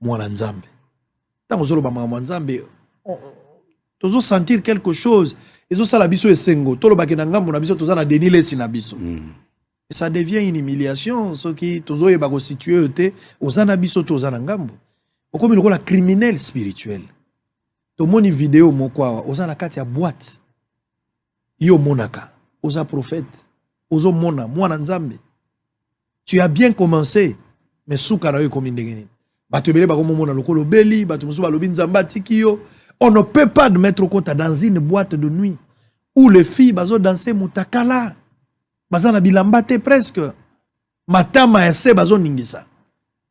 mwana nzambe. Tant ozolo ba mwana nzambe, tozo sentir quelque chose. Ezo sala biso esengo, tolo bakena ngambo na biso toza na denile si na biso. Et ça devient une humiliation, ce qui tozo yeba ko situer te, ozana biso toza na ngambo. Okomi lokola criminel spirituel. To moni vidéo moko ozana kati ya boîte. Yo monaka, oza prophète, ozo mona mwana nzambe. Tu as bien commencé, mais souka na yo komi ndengeni. Bato bele bako mona lokolo beli, bato musu balobi nzamba tikio. On ne peut pas mettre au compte dans une boîte de nuit où les filles bazo danser mutakala. Baza na bilambate presque. Matama ese bazo ningisa.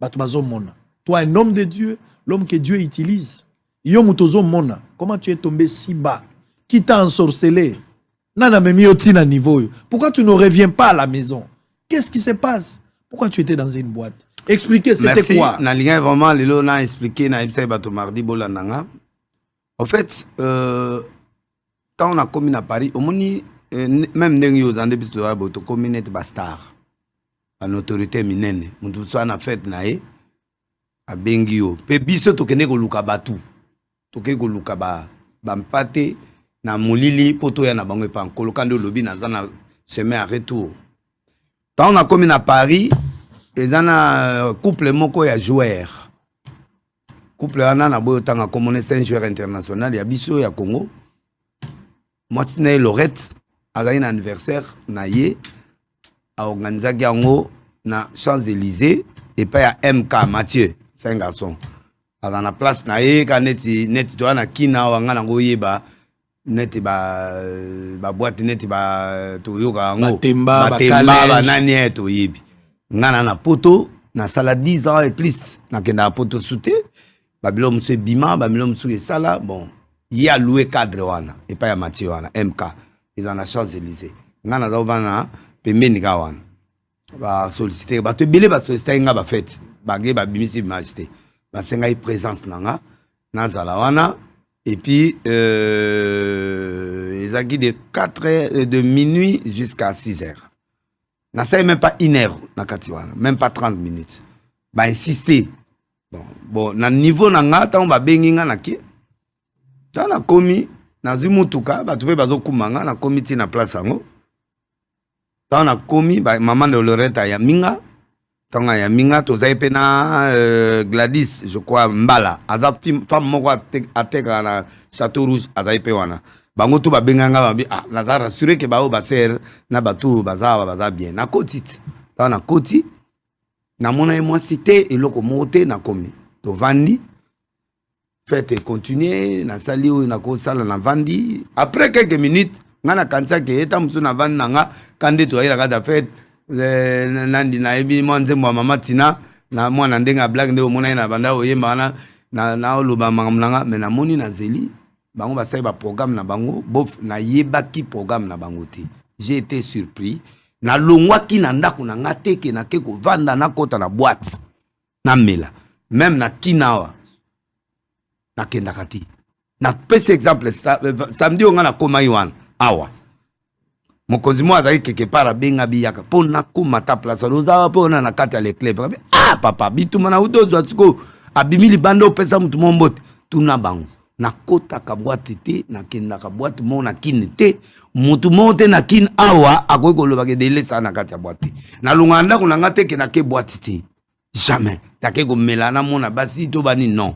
Bato bazo mona. Toi un homme de Dieu, l'homme que Dieu utilise. Yo mutozo mona. Comment tu es tombé si bas? Qui t'a ensorcelé? Nana memi otina niveau. Pourquoi tu ne reviens pas à la maison? Qu'est-ce qui se passe? Pourquoi tu étais dans une boîte? Expliquez, c'était quoi? Na lien vraiment lelo na expliqué na ibsa bato mardi bolandanga. En fait, quand on a commis à Paris, on moni même nengi aux andes bis de boto commis bastar, en autorité minene. Mon tout ça na fait nae a bengio. Pe biso to kene go luka batu, to ke go luka ba bampate na mulili poto ya na bango pa kolokando lobi na zana chemin à retour. Quand on a commis à Paris, les ana couple moko ya joueur. Couple ana na boyo tanga komone c'est un joueur international ya biso ya Congo. Moi c'est Lorette a un anniversaire na ye a organisé yango na Champs-Élysées et pas ya MK Mathieu, c'est un garçon. A dans la place na ye ka neti to na kina wanga na go yeba neti ba boîte neti ba to yoka yango Batemba ba nani to yebi. Ngana na poto na sala 10 ans et plus na kenda poto souté. Babylon monsieur Bima, Babylon monsieur Sala, bon, il y a loué cadre wana, et pas ya Mathieu wana, MK, ils en a Champs-Élysées. Ngana zawana, pemeniga wana. Ba solliciter, ba te belé ba solliciter nga ba fête, ba ge ba bimisi majité. Ba senga y présence nanga, na zala wana, et puis ils a de 4 heures, de minuit jusqu'à 6 heures. Na ça même pas 1 heure na katiwana, même pas 30 minutes. Ba insister. Bon, na niveau na nga ta on ba bengi nga na ke. Ta na komi na zimutuka ba tupe bazo kumanga na komiti na place yango. Ta na komi ba maman de Loretta ya minga. Tanga ya minga to zaipe na Gladys, je crois Mbala. Aza femme moko ateka na Château Rouge azaipe wana. Bango to ba benga nga ba ah na za rassurer ke ba o ba ser na batu baza bien. Na kotite. Ta na koti na mona et moi cité et loko monté na komi to vandi fête continuer na sali ou na ko sala na vandi après quelques minutes ngana kanisa ke eta mtu na vandi nga kande to ira kada fête nandi na ebi mwanze mwa mama tina na mwana ndenga black nde mona na banda oyemba na oloba mangamnanga mais na moni na zeli bango ba sai ba programme na bango bof na yebaki programme na bango te. J'ai été surpris. Na longwa ki na ndako na ngate ke na ke ko vanda na kota na boîte na mela même na kinawa na kenda kati na pese exemple samedi on na koma yuan awa mokonzi mo azaki quelque part benga biyaka pona kuma ta place ozawa pona na kati ya l'éclair ah papa bituma na udo zwa abimili bando pesa mutu mombote tuna bango na kota ka boîte te na kenda ka boîte mo na kinete mutu monte na kin awa akoki koloba ke dele sa na kati ya boîte na lunganda kuna ngate ke na ke boîte te jamais take ko melana mona basi to bani non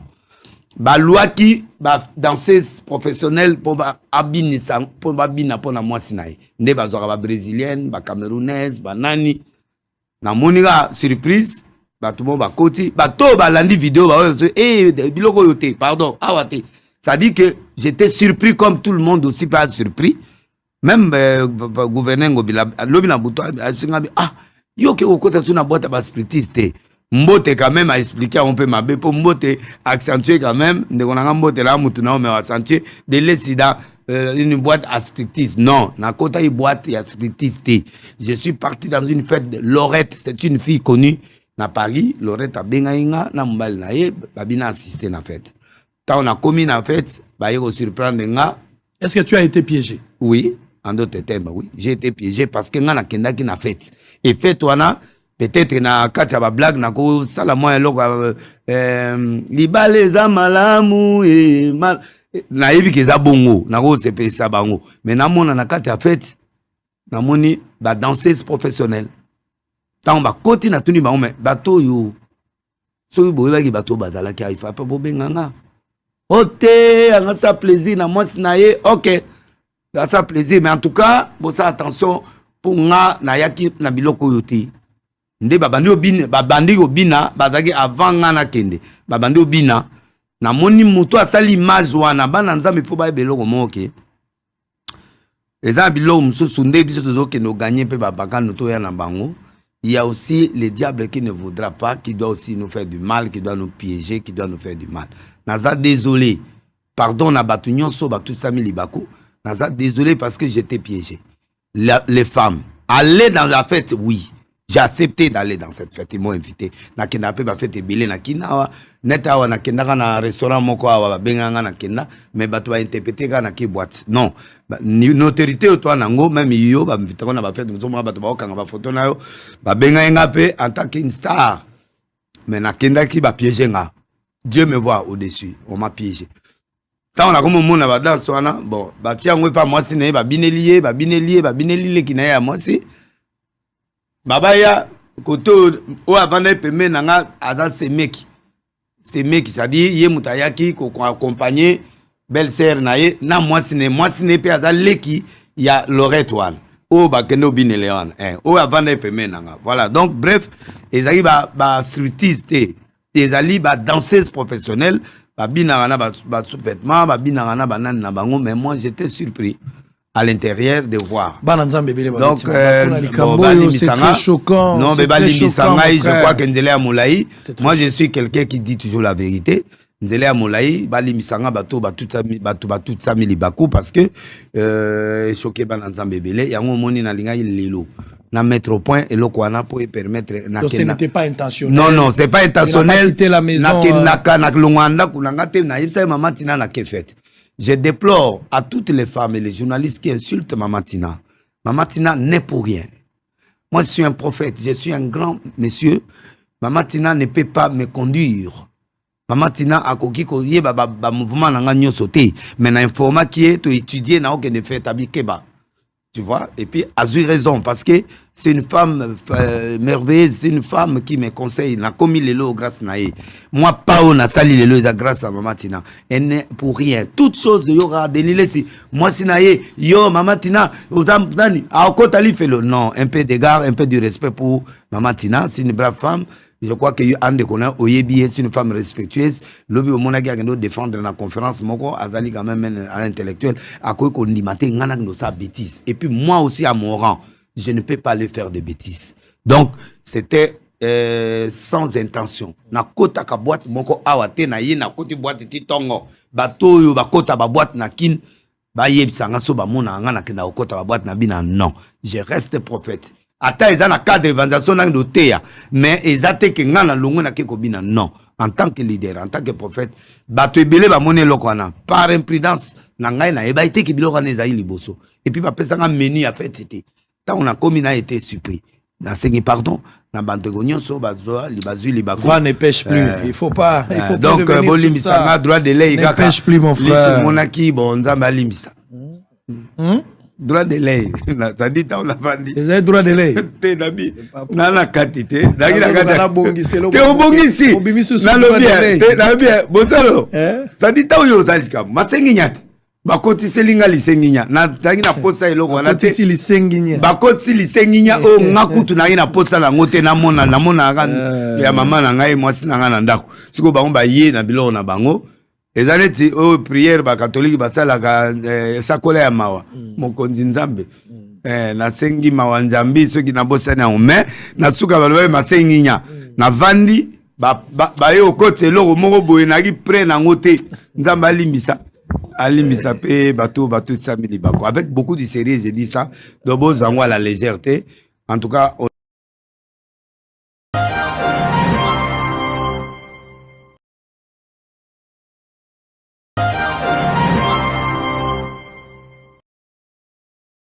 ba loi qui ba danseuse professionnelle pour ba abinisa pour ba bina pona mwasi nae nde bazwaka ba brésilienne ba camerounaise ba nani na monika surprise ba tout bon ba koti ba to ba landi vidéo ba biloko yote pardon awate. Ça dit que j'étais surpris comme tout le monde aussi pas surpris. Même gouverneur Ngobila, l'obina bouton, ah, yo ke okota sur na boîte à spiritiste. Mbote quand même a expliqué un peu ma bé pour Mbote accentuer quand même de on a Mbote là mutuna mais accentuer de laisser dans une boîte à spiritiste. Non, na kota une boîte à spiritiste. Je suis parti dans une fête de Lorette, c'est une fille connue na Paris, Lorette a bengainga na mbal na ye babina assisté na fête. Quand on a commis la fête, bah, il faut surprendre. Est-ce que tu as été piégé? Oui, en d'autres termes, oui. J'ai été piégé parce que on a kenda qui n'a fait. Et fait, on a peut-être na kati ya ba blague na ko sala moi eloko libale eza malamu e mal na yebi ke za bongo na ko sepesa bango mais na mona na kati ya fête na moni ba danseuse professionnelle tant ba koti na tuni bango mais bato yo so boye ba ki bato bazala ki aifa pa bo benganga ote anga sa plaisir na moi na ye OK ça plaisir mais en tout cas bon ça attention pour nga na yaki na biloko yote nde babandi obina babandi obina bazaki avant nga na kende babandi obina na moni muto asali image wana bana nzambe fo ba beloko moke eza biloko mususu nde biso tozoke no gagner pe babaka noto ya na bango. Il y a aussi le diable qui ne voudra pas, qui doit aussi nous faire du mal, qui doit nous piéger, qui doit nous faire du mal. Naza désolé, pardon na batunyon so ba tout ça mi libako. Naza désolé parce que j'étais piégé. Les femmes, aller dans la fête, oui. J'ai accepté d'aller dans cette fête. Ils m'ont invité. Na kenda pe ba fête belé na kinawa. Neta wa na kenda na restaurant moko wa benganga na kenda. Mais ba to ba interpréter na ki boîte. Non. Une autorité au toi nango même yo ba invité na ba fête nous ba to ba okanga ba photo na yo. Ba benganga pe en tant qu'une star. Mais na kenda ki ba piéger nga. Dieu me voit au-dessus. On m'a piégé. Tant on a comme mon na danse wana bon ba tia ngwe pa moi si na ba binelié ki na ya moi si baba ya koto o avanda peme nanga aza semeki ça dit ye mutayaki ko accompagner belle-sœur na ye na moi si ne pe aza leki ya Lorette wana o ba kendo binele wana o avanda peme nanga voilà donc bref ezali ba striptease ezali ba danseuse professionnelle ba binarana ba sous-vêtements ba binarana ba nan na bango mais moi j'étais surpris à l'intérieur de voir. Donc, c'est très choquant. Non, mais je crois que Nzele Amoulaï, moi je suis quelqu'un qui dit toujours la vérité. Nzele Amoulaï, Bali Misanga, Bato, tout ça, Milibakou, parce que, choqué Bananzambe Bele, Yango Moni Nalinga, Lilo. Na mettre au point et l'okwana pour permettre. Donc ce n'était pas intentionnel. Non, c'est pas intentionnel. Quitté la maison. Je déplore à toutes les femmes et les journalistes qui insultent Mama Tina. Mama Tina n'est pour rien. Moi, je suis un prophète, je suis un grand monsieur. Mama Tina ne peut pas me conduire. Mama Tina a koki ko yé ba mouvement na nga nyosote. Mais na un format qui est étudié na aucun effet tabikeba. Tu vois? Et puis, a eu raison, parce que c'est une femme merveilleuse, c'est une femme qui me conseille, n'a commis les lots grâce à naïe. Moi, pas on a sali les lots grâce à Mama Tina. Elle n'est pour rien. Toutes choses, il y aura des si moi, si naïe, yo, Mama Tina, à Okotali fait le non, un peu d'égard, un peu de respect pour Mama Tina, c'est une brave femme. Je crois que Ande Kona Oyebi c'est une femme respectueuse. Lobi au monagi a défendre la conférence moko azali quand même un intellectuel à quoi qu'on dit matin ngana no sa bêtise. Et puis moi aussi à mon rang, je ne peux pas le faire de bêtises. Donc c'était sans intention. Na kota ka boîte moko awate na ye na koti boîte ti tongo bato yo ba kota ba boîte na kin ba yebsanga so ba mona ngana kena kota ba boîte na bina non. Je reste prophète. Ata ils ont un cadre d'évangélisation dans le théâ, mais ils ont que ngana longo na kekobina non. En tant que leader, en tant que prophète, bato ebele ba moné lokwana par imprudence na ngai na eba été ki biloko na ezali liboso. Et puis ba pesa nga menu a fait été. Tant on a commis na été surpris. Na sengi pardon, na bantegonyo so bazoa libazu libako. Voix ne pêche plus. Il faut pas donc boli misanga droit de lait ne pêche plus mon frère. Monaki bon nzamba limisa. Droit de lait. Ça dit, on a vendu. Les droits de lait. T'es nabi. Nana katite. Nagi na kati. T'es au bongisi. T'es nabi. Bozalo. Ça dit, t'as yo zalika. Masengi nyati. Bakoti selinga lisenginya. Na nagi na posa eloko na te. Bakoti lisenginya. Bakoti lisenginya o ngakutu nagi na posa la ngote na mona ya mama na ngai mwasi na ngana ndako. Siko bango ba ye na biloko na bango. Ezaleti o prière ba catholique basala ka sakola ya mawa mokonzi nzambe na sengi mawa nzambi soki na bosana o mais na suka balobe masengi nya na vandi ba yo kote loko moko boye na ki pre na ngote nzamba alimbisa pe bato samili bako avec beaucoup de sérieux j'ai dit ça de beaux zango à la légèreté en tout cas